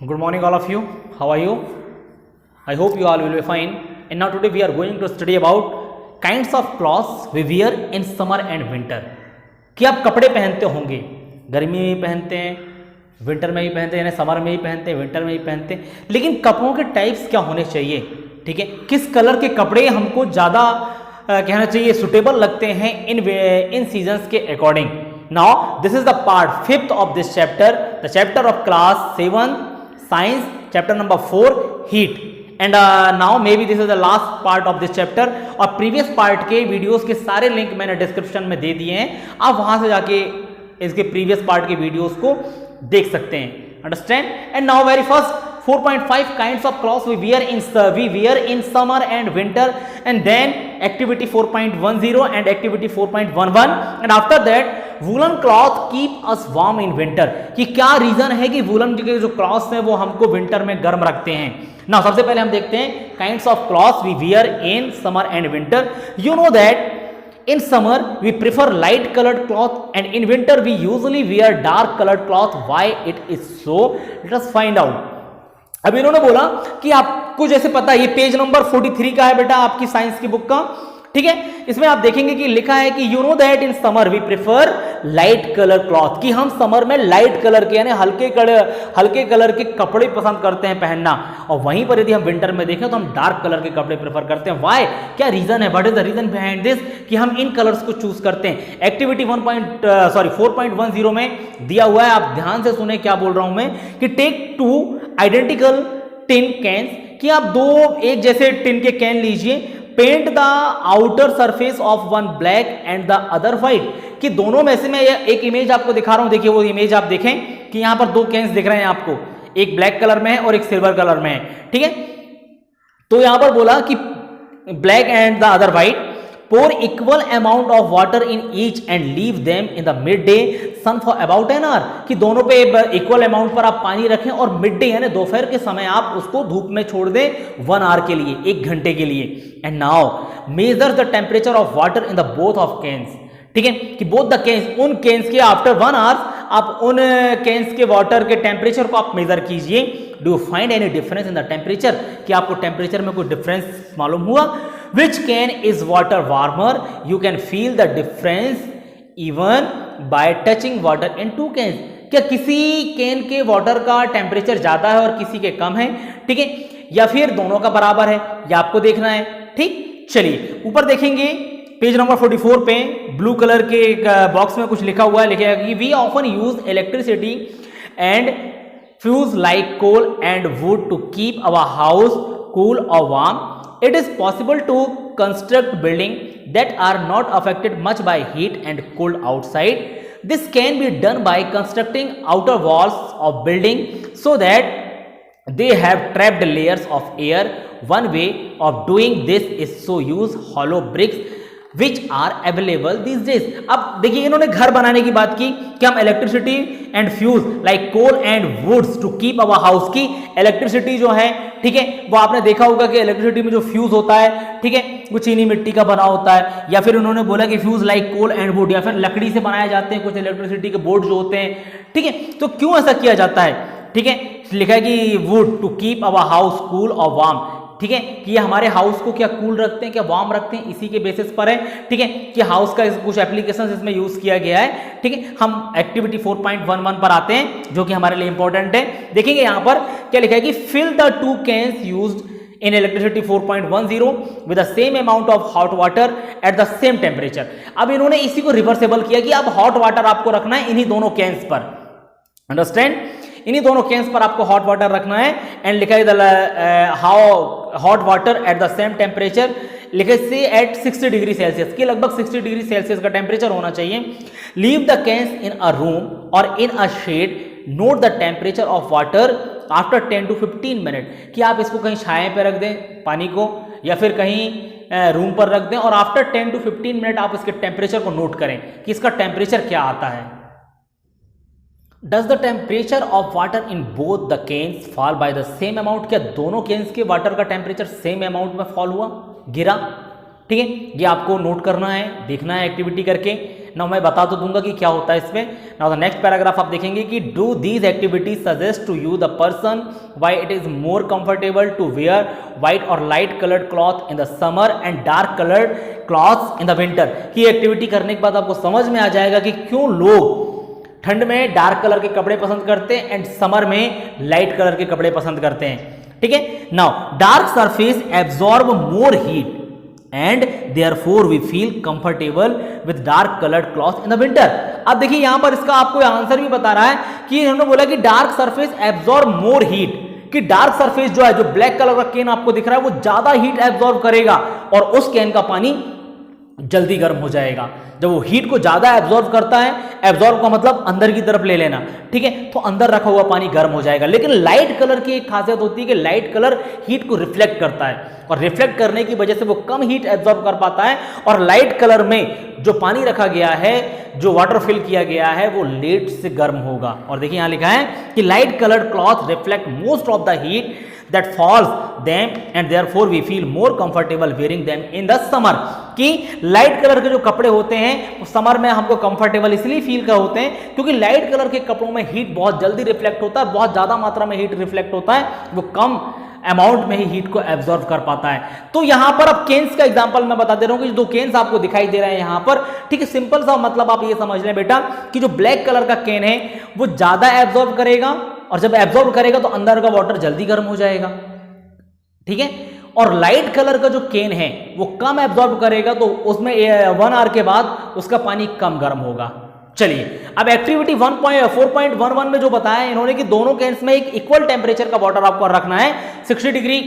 Good morning all of you. How are you? I hope you all will be fine. And now today we are going to study about kinds of clothes we wear in summer and winter. कि आप कपड़े पहनते होंगे, गर्मी में भी पहनते हैं, विंटर में भी पहनते हैं, यानी समर में भी पहनते हैं, विंटर में भी पहनते हैं, लेकिन कपड़ों के टाइप्स क्या होने चाहिए, ठीक है, किस कलर के कपड़े हमको ज़्यादा कहना चाहिए सुटेबल लगते हैं इन सीजन्स के according. Now this is the part 5th of this chapter, the chapter of class 7 science, chapter number 4 heat. And now maybe this is the last part of this chapter. और previous part के videos के सारे link मैंने description में दे दिए हैं, आप वहां से जाके इसके प्रीवियस पार्ट के वीडियोस को देख सकते हैं. Understand? And now very first 4.5 kinds of clothes we wear in summer and winter, and then activity 4.10 and activity 4.11, and after that woolen cloth keep us warm in winter. कि क्या reason है कि woollen के जो clothes हैं वो हमको winter में गर्म रखते हैं. ना सबसे पहले हम देखते हैं kinds of clothes we wear in summer and winter. You know that in summer we prefer light colored cloth and in winter we usually wear dark colored cloth. Why it is so? Let us find out. अब इन्होंने बोला कि आपको जैसे पता है ये page number 43 का है बेटा आपकी साइंस की बुक का, ठीक है. इसमें आप देखेंगे कि लिखा है कि you know that in summer we prefer light colour cloth, कि हम समर में लाइट कलर के यानी हल्के कलर के कपड़े पसंद करते हैं पहनना, और वहीं पर यदि हम विंटर में देखें तो हम डार्क कलर के कपड़े प्रेफर करते हैं. व्हाई, क्या रीजन है, what is the reason behind this कि हम इन कलर्स को चूज करते हैं. एक्टिविटी 4.10 में दिया हुआ है, आप ध्यान से सुने क्या बोल रहा हूं मैं, कि टेक 2 आइडेंटिकल टिन कैन्स, कि आप दो एक जैसे टिन के कैन लीजिए, paint the outer surface of one black and the other white, कि दोनों में से मैं एक इमेज आपको दिखा रहा हूं, देखिए वो इमेज आप देखें कि यहां पर दो कैन्स दिख रहे हैं आपको, एक ब्लैक कलर में है और एक सिल्वर कलर में है, ठीक है. तो यहां पर बोला कि black and the other white, pour equal amount of water in each and leave them in the midday sun for about an hour, कि दोनों पे इक्वल अमाउंट पर आप पानी रखें और मिड डे यानी दोपहर के समय आप उसको धूप में छोड़ दें 1 आवर के लिए, 1 घंटे के लिए. And now measure the temperature of water in the both of cans, ठीक है, कि बोथ द कैन्स, उन कैन्स के आफ्टर 1 आवर आप उन कैन्स के वाटर के टेम्परेचर को आप मेजर कीजिए. Do you find any difference in the temperature, कि आपको टेम्परेचर में कोई डिफरेंस मालूम हुआ. Which can is water warmer? You can feel the difference even by touching water in 2 cans. क्या किसी कैन के वाटर का टेम्परेचर ज्यादा है और किसी के कम है, ठीक है, या फिर दोनों का बराबर है, या आपको देखना है, ठीक. चलिए ऊपर देखेंगे पेज नंबर 44 पे ब्लू कलर के बॉक्स में कुछ लिखा हुआ है, लिखा है कि we often use electricity and fuels like coal and wood to keep our house cool और warm. It is possible to construct buildings that are not affected much by heat and cold outside. This can be done by constructing outer walls of building so that they have trapped layers of air. One way of doing this is to use hollow bricks which are available these days. अब देखिए इन्होंने घर बनाने की बात की कि हम electricity and fuels like coal and woods to keep our house, की इलेक्ट्रिसिटी जो है, ठीक है, वो आपने देखा होगा कि इलेक्ट्रिसिटी में जो फ्यूज होता है, ठीक है, वो चीनी मिट्टी का बना होता है, या फिर उन्होंने बोला कि fuels like coal and wood, या फिर लकड़ी से बनाए जाते हैं कुछ इलेक्ट्रिसिटी के बोर्ड जो होते हैं, ठीक है. तो क्यों ऐसा किया जाता है, ठीक है, लिखा है कि wood to keep our house cool और वार्म, ठीक है, कि ये हमारे हाउस को क्या कूल रखते हैं, क्या वार्म रखते हैं, इसी के बेसिस पर है, ठीक है, कि हाउस का कुछ एप्लीकेशंस इसमें यूज किया गया है, ठीक है. हम एक्टिविटी 4.11 पर आते हैं जो कि हमारे लिए इंपॉर्टेंट है. देखेंगे यहां पर क्या लिखा है कि fill the 2 cans used in electricity 4.10 with the same amount of hot water at the same temperature. अब इन्होंने इसी को रिवर्सेबल किया कि अब हॉट वाटर आपको रखना है इन्हीं दोनों कैन्स पर. अंडरस्टैंड, इन्हीं दोनों कैन्स पर आपको हॉट वाटर रखना है. एंड लिखा है how hot water at the same temperature, लिखे से एट 60 डिग्री सेल्सियस, की लगभग 60 डिग्री सेल्सियस का टेम्परेचर होना चाहिए. Leave the cans in a room और in a shed. Note the temperature of water after 10 to 15 minute, कि आप इसको कहीं छाए पे रख दें पानी को, या फिर कहीं रूम पर रख दें, और आफ्टर 10 to 15 मिनट आप इसके टेम्परेचर को नोट करें कि इसका टेम्परेचर क्या आता है. Does the temperature of water in both the cans fall by the same amount, क्या दोनों कैन्स के वाटर का टेम्परेचर सेम अमाउंट में फॉल हुआ, गिरा, ठीक है, ये आपको नोट करना है, देखना है एक्टिविटी करके. ना मैं बता तो दूंगा कि क्या होता है इसमें। नाउ द नेक्स्ट पैराग्राफ आप देखेंगे कि do these activities suggest to you the person why it is more comfortable to wear white और light coloured cloth in the summer and dark coloured clothes in the winter. की activity करने के बाद आपको समझ में आ जाएगा कि क्यों लोग ठंड में डार्क कलर के कपड़े पसंद करते हैं एंड समर में लाइट कलर के कपड़े पसंद करते हैं। ठीक है, now dark surface absorb more heat and therefore we feel comfortable with dark coloured cloth in the winter. अब देखिए यहां पर इसका आपको आंसर भी बता रहा है कि इन्होंने बोला कि dark surface absorb more heat, कि डार्क सरफेस जो है, जो ब्लैक कलर का केन आपको दिख रहा है, वो ज्यादा हीट एब्जॉर्ब करेगा और उस केन का पानी जल्दी गर्म हो जाएगा। जब वो हीट को ज्यादा एब्जॉर्ब करता है, एब्जॉर्ब का मतलब अंदर की तरफ ले लेना, ठीक है, तो अंदर रखा हुआ पानी गर्म हो जाएगा। लेकिन लाइट कलर की एक खासियत होती है कि लाइट कलर हीट को रिफ्लेक्ट करता है और रिफ्लेक्ट करने की वजह से वो कम हीट एब्जॉर्ब कर पाता है और लाइट कलर में जो पानी रखा गया है, जो वाटर फिल किया गया है, वो लेट से गर्म होगा। और देखिए यहां लिखा है कि light coloured cloth reflect most of the heat that falls them and therefore we feel more comfortable wearing them in the summer। कि लाइट कलर के जो कपड़े होते हैं वो समर में हमको कंफर्टेबल इसलिए फील कर होते हैं क्योंकि लाइट कलर के कपड़ों में हीट बहुत जल्दी रिफ्लेक्ट होता है, बहुत ज्यादा मात्रा में हीट रिफ्लेक्ट होता है, वो कम अमाउंट में ही हीट को एब्जॉर्ब कर पाता है। तो यहां पर अब केन्स का एग्जांपल मैं बता दे रहा हूं कि दो केन्स आपको दिखाई दे रहे हैं यहां पर, ठीक है, सिंपल सा मतलब आप ये समझ लें बेटा कि जो ब्लैक कलर का केन है वो ज्यादा एब्जॉर्ब करेगा और जब एब्जॉर्ब करेगा तो अंदर का वाटर जल्दी गर्म हो जाएगा, ठीक है, और लाइट कलर का जो केन है वो कम एब्जॉर्ब करेगा तो उसमें 1 आवर के बाद उसका पानी कम गर्म होगा। चलिए अब एक्टिविटी 4.11 में जो बताया इन्होंने कि दोनों केन्स में एक इक्वल टेम्परेचर का वाटर आपको रखना है, 60 डिग्री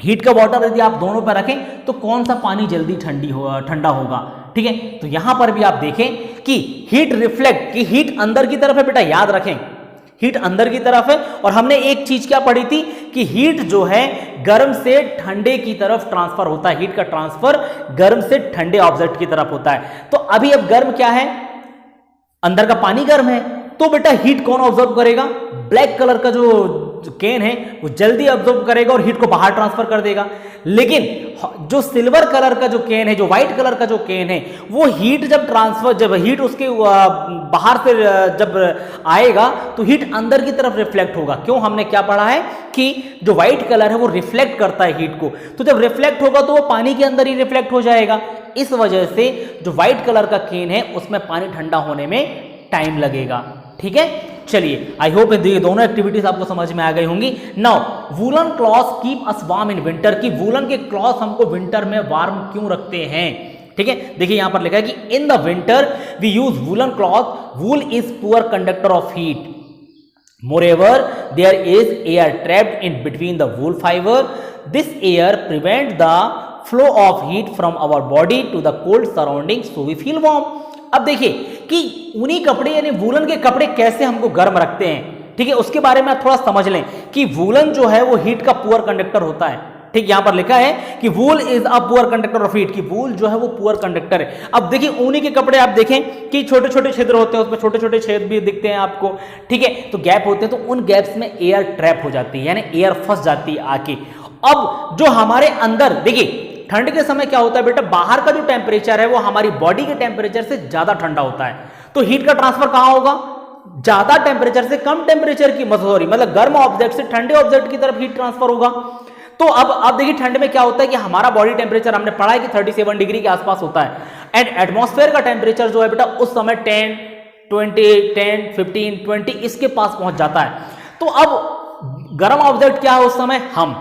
हीट का वाटर यदि आप दोनों पर रखें तो कौन सा पानी जल्दी ठंडा होगा, ठीक है। तो यहां पर भी आप देखें कि हीट रिफ्लेक्ट, की हीट अंदर की तरफ है बेटा, याद रखें हीट अंदर की तरफ है और हमने एक चीज क्या पढ़ी थी कि हीट जो है गर्म से ठंडे की तरफ ट्रांसफर होता है, हीट का ट्रांसफर गर्म से ठंडे ऑब्जेक्ट की तरफ होता है। तो अभी अब गर्म क्या है, अंदर का पानी गर्म है, तो बेटा हीट कौन ऑब्जर्व करेगा, ब्लैक कलर का जो केन है वो जल्दी ऑब्जर्व करेगा और हीट को बाहर ट्रांसफर कर देगा। लेकिन जो सिल्वर कलर का जो केन है, जो व्हाइट कलर का जो केन है, वो हीट जब ट्रांसफर, जब हीट उसके बाहर से जब आएगा तो हीट अंदर की तरफ रिफ्लेक्ट होगा। क्यों, हमने क्या पढ़ा है कि जो व्हाइट कलर है वो रिफ्लेक्ट करता है हीट को, तो जब रिफ्लेक्ट होगा तो वो पानी के अंदर ही रिफ्लेक्ट हो जाएगा। इस वजह से जो व्हाइट कलर का केन है उसमें पानी ठंडा होने में टाइम लगेगा, ठीक है। चलिए आई होप ये दोनों एक्टिविटीज आपको समझ में आ गई होंगी। Now woollen clothes keep us warm in winter, की वूलन के क्लॉथ हमको विंटर में वार्म क्यों रखते हैं, ठीक है। देखिए यहां पर लिखा है कि in the winter we use woollen cloth, wool is poor conductor of heat, moreover there is air trapped in between the wool fiber, this air prevents the flow of heat from our body to the cold surroundings so we feel warm। अब देखिए कि ऊनी कपड़े यानी woollen के कपड़े कैसे हमको गर्म रखते हैं, ठीक है, उसके बारे में आप थोड़ा समझ लें कि वूलन जो है वो हीट का पुअर कंडक्टर होता है, ठीक। यहां पर लिखा है कि वूल is a poor conductor of heat, की वूल जो है वो पुअर कंडक्टर है। अब देखिए ऊनी के कपड़े आप देखें कि छोटे छोटे छिद्र होते हैं, उसमें छोटे छोटे छेद भी दिखते हैं आपको, ठीक है, तो गैप होते हैं, तो उन गैप्स में एयर ट्रैप हो जाती है यानी एयर फंस जाती है आके। अब जो हमारे अंदर देखिए ठंड के समय क्या होता है बेटा, बाहर का जो टेम्परेचर है वो हमारी बॉडी के टेम्परेचर से ज्यादा ठंडा होता है, तो हीट का ट्रांसफर कहां होगा, ज्यादा टेम्परेचर से कम टेम्परेचर की, मतलब गर्म ऑब्जेक्ट से ठंडे ऑब्जेक्ट की तरफ हीट ट्रांसफर होगा। तो अब देखिए ठंड में क्या होता है कि हमारा बॉडी टेम्परेचर हमने पढ़ा है कि 37 डिग्री के आसपास होता है एंड एटमॉस्फेयर का टेम्परेचर जो है बेटा उस समय 10, 15, 20 इसके पास पहुंच जाता है। तो अब गर्म ऑब्जेक्ट क्या है उस समय, हम,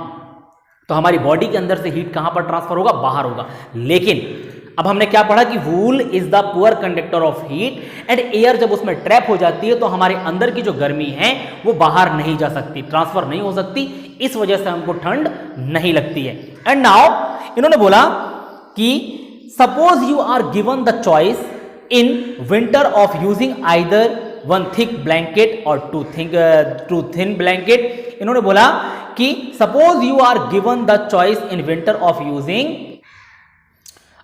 तो हमारी बॉडी के अंदर से हीट कहां पर ट्रांसफर होगा, बाहर होगा। लेकिन अब हमने क्या पढ़ा कि वूल is the poor conductor of heat and air जब उसमें ट्रैप हो जाती है तो हमारे अंदर की जो गर्मी है वो बाहर नहीं जा सकती, ट्रांसफर नहीं हो सकती, इस वजह से हमको ठंड नहीं लगती है। एंड नाउ इन्होंने बोला कि suppose you are given the choice in winter of using either one thick blanket और टू थिन ब्लैंकेट। इन्होंने बोला कि suppose you are given the choice in winter of using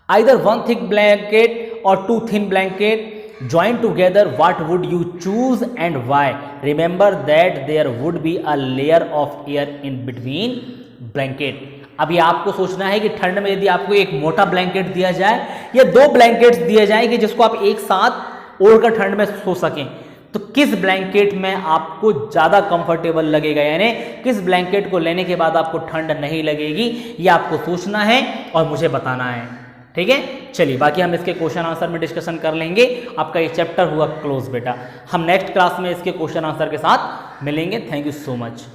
either one thick blanket or two thin blanket joined together, what would you choose and why? Remember that there would be a layer of air in between blanket। अभी आपको सोचना है कि ठंड में यदि आपको एक मोटा ब्लैंकेट दिया जाए या 2 ब्लैंकेट्स दिए जाए कि जिसको आप एक साथ ओढ़कर ठंड में सो सकें, तो किस ब्लैंकेट में आपको ज़्यादा कंफर्टेबल लगेगा, यानी किस ब्लैंकेट को लेने के बाद आपको ठंड नहीं लगेगी, ये आपको सोचना है और मुझे बताना है। ठीक है, चलिए बाकी हम इसके क्वेश्चन आंसर में डिस्कशन कर लेंगे। आपका ये चैप्टर हुआ क्लोज बेटा। हम नेक्स्ट क्लास में इसके क्वेश्चन आंसर के साथ मिलेंगे। Thank you so much.